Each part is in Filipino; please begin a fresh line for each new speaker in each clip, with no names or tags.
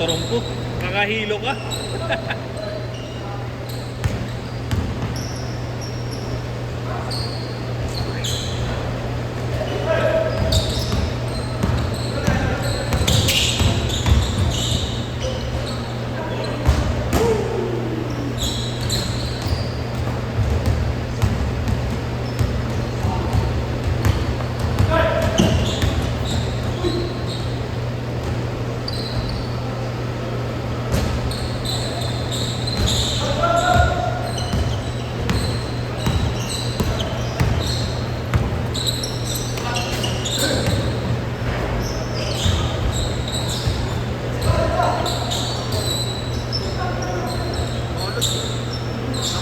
Turumpo. Kakahilo ka.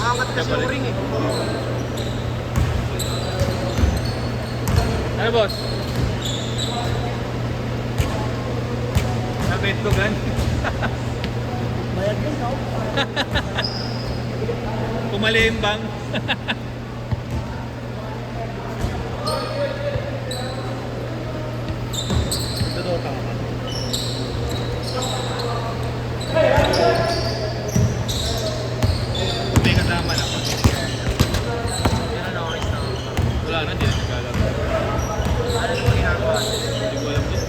Nangangat kasi yung ring eh.
Ano boss? Nabit ko gan.
Bayad din no?
Kumalimbang.
Dodota ka.
May kasama na.
Yan ang nakakis na.
Wala na, hindi na naglalaro.
Ano yung ginagawa?
Hindi ko alam din.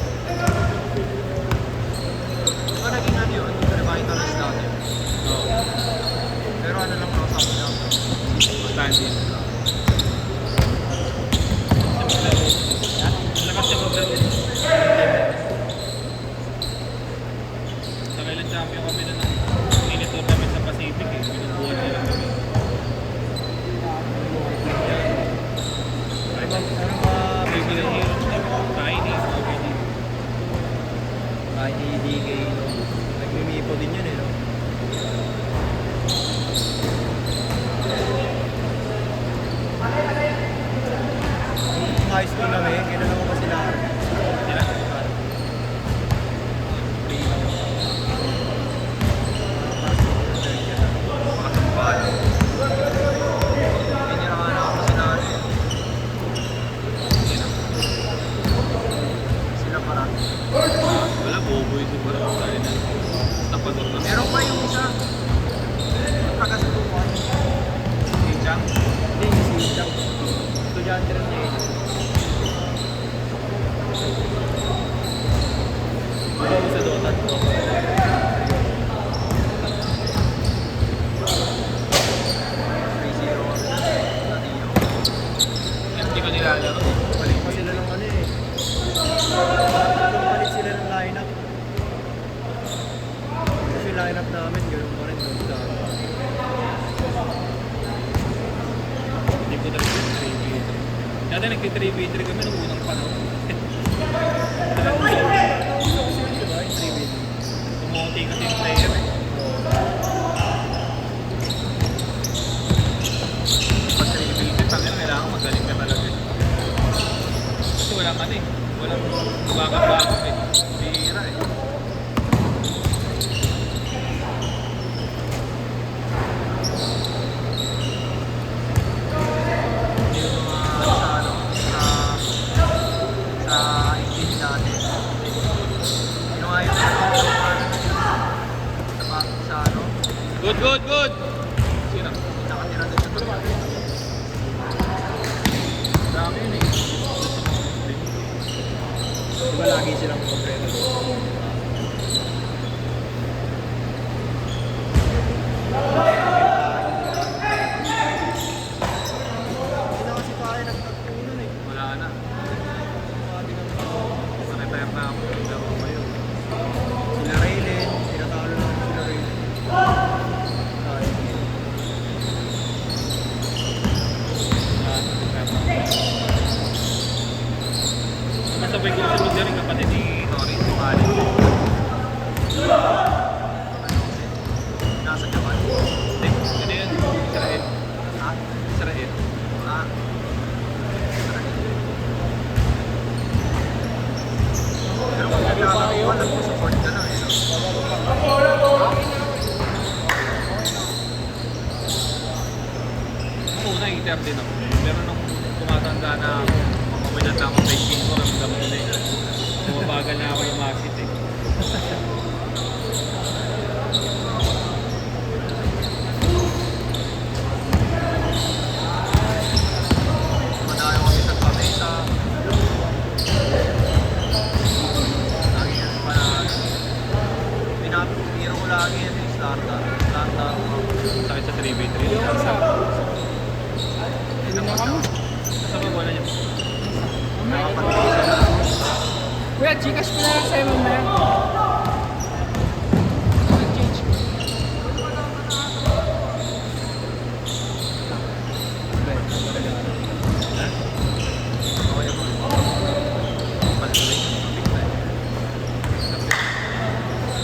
Diba naging ano yun? Revitalize natin.
Oo.
Pero ano lang nakasama lang.
Standing. Lakas siya maglaro. Sa kailan champion kami na ng mini-tournament sa Pacific eh. Binubuhan nila kami. Ay ba, ano ba baby na hero? Tiny, okay din.
Kahit hindi kay nagmimipo din yun eh no? High school kami, kailan ako pa sila?
Sila?
Sila para.
Wala, boboy din pala. Dahil na. Tapador na.
Meron pa yung isa. Pagkasubukan.
Si Chang.
Hindi, si Jack. Estudyante rin niya eh.
Wala ko sa Dota.
3-0.
Hindi ko nilalaro.
Palit pa sila ng ano eh. Palit sila ng lineup. Kasi yung lineup namin, gano'n pa rin doon sa...
Hindi ko na rin 3v3. Dati nag-3v3 kami nung unang panahon.
Gusto ko sila, diba? Yung 3v3.
Tumunti kasi yung player eh. Pag 3v3, tangin, kailangan magaling ka talaga eh. Kasi wala ka na eh. Walang bakit-bakit eh. Bihira eh.
Yung mga sa ano, sa engine natin. Yung nga yung sa ano,
Good, good, good! Sino?
nakatira doon sa tuloy.
Dami yun eh.
Diba lagi silang kompleto doon? Hindi na kasi tayo nagtagpunan eh.
Wala na.
Pati ng
Retire na ako. Laro ko yun.
sila Raylen, tinatalo lang sila Raylen. Tayo.
Masabay ko sa mga rin kapatid ni Nori, si Mali.
Nasa Japan.
Hindi, ano yun? Israel.
Ha?
Israel.
Ah. Pero kung nagkakaroon, nag-support ka na eh.
Ako una, iter din ako. Pero nung tumatanda na ako, mamamaynan na ako sa iskin ko, ramdam ko na eh. Bumabagal na ako yung market eh.
Kuya, Gcash ko na lang sa'yo mamaya. Change ko.
Ha? Okay ako. Patuloy.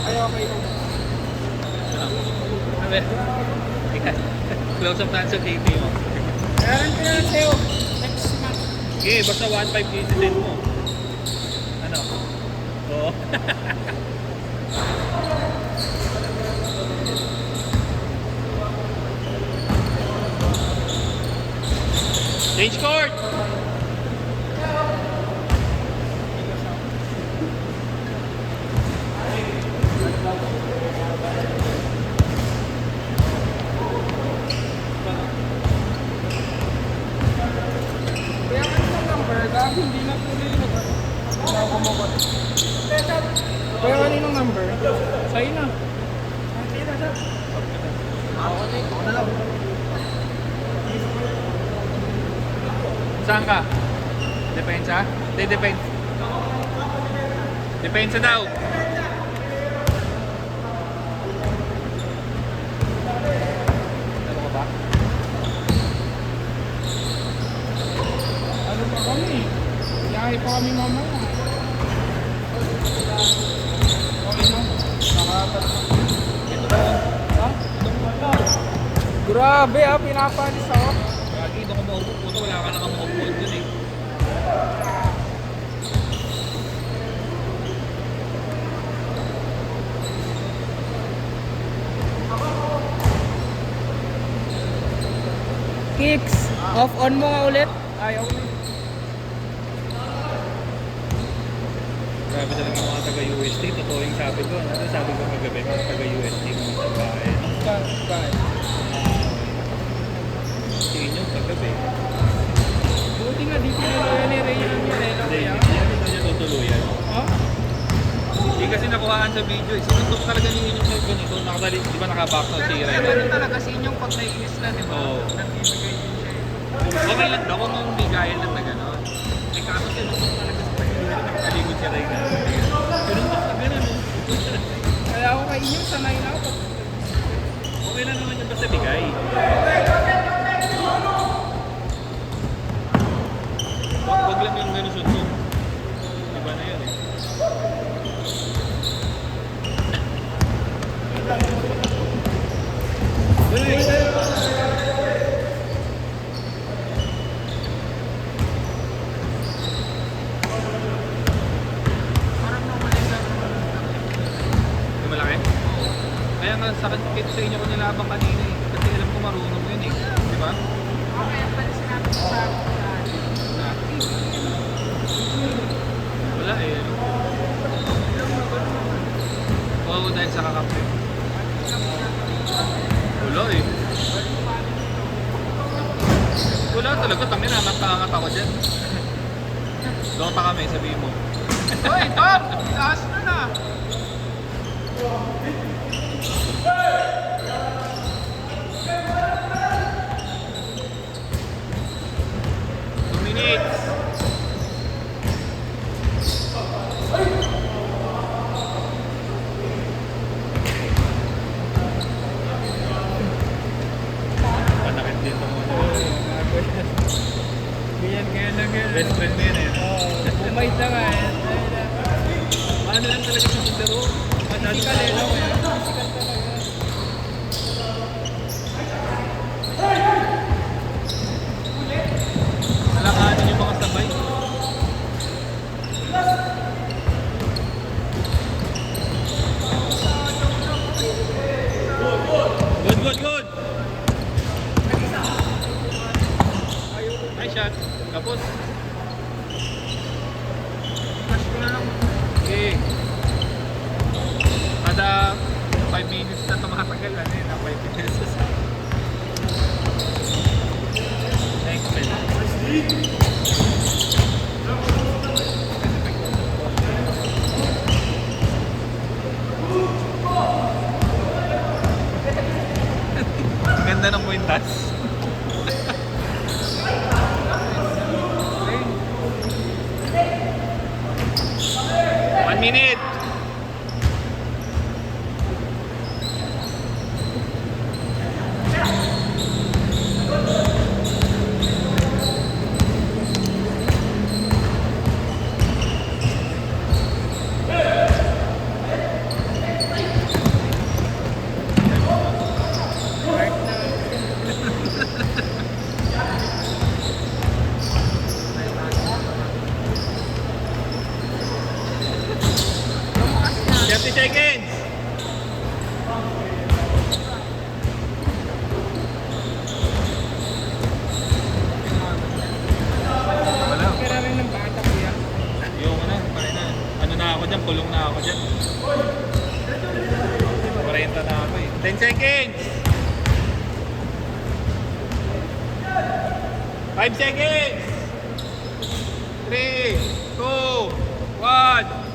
Ay, okay lang.
Sabi, ika, close up na sa KT mo.
Meron ko na lang sa'yo. Next month.
Okay, basta 1.5 KT din mo. Ano? Oo. Change court!
Kaya kanina number, gabi hindi na tuloy mo ba? Wala ko mo ba? Kaya kanina number, sa'yo na. Sa'yo na, sir. Ako na lang.
Saan ka? Depensa? Hindi, depensa. Depensa daw. Ano ka ba?
Ano pa kami? Biyahe pa kami mamaya. Okay na.
Ito ba?
Ha? Grabe ah, pinapalis ako.
Lagi doon ko maupo. Puto, wala ka nang maupo dun eh.
Kicks, off on mo nga ulit. Ayaw na.
Grabe talaga yung mga taga-UST. Totoo yung sabi ko. Ano sabi ko kagabi? Mga taga-UST mga babae.
Bakit?
Tingin nyo kagabi.
Buti nga di tinuloy ni Ray yung Mirela.
Hindi,
Kaya?
hindi niya tutuluyan.
Ha?
Hindi kasi nakuhaan sa video eh. Sinuntok talaga ni Inyong sa ganito. Nakadali, di ba naka-back na si Ray?
Pero talaga si inyong pag naiinis na, di ba?
Oo.
Nagbibigay din siya eh.
Okay lang daw kung nung bigayan lang na gano'n. Eh kaso sinuntok talaga sa pagkakas. Nakaligod si Ray na. Sinuntok na gano'n.
Kaya ako kay inyong sanay na ako.
Okay lang naman yung basta bigay. Wag lang yung gano'n suntok. Iba na yun eh.
Parang naman lang.
Yung malaki? Kaya nga sakit sa inyo ko nilabang kanina eh. Kasi alam ko marunong yun eh. Di ba?
Okay, ang pala sinabi ko sa
Na. Wala eh. Ano? Oo, dahil sa kakape. Wala eh. Wala talaga. Tangin na. Nagtaangat ako dyan. Dota kami, sabihin mo.
Hoy, Tom! Taas na na!
Two minutes. Panakit din mo.
Ganyan kaya lang yan.
Best friend mo yun eh.
Bumait na nga eh.
Ano lang talaga sa laro?
Physical eh, no? Physical talaga.
Alanganin yung mga sabay. Good, good, good! Nice shot. Kapos.
Flash ko na lang.
Okay. Kada 5 minutes na tumatagal, ano yun, 5 minutes. Next minute. Ganda ng kwintas. 1 minute. Thirty seconds. Wala.
Kaya rin ng bata kuya.
Yung ano na ako dyan, kulong na ako dyan. 40 na ako eh. 10 seconds. 5 seconds. 3, 2, 1.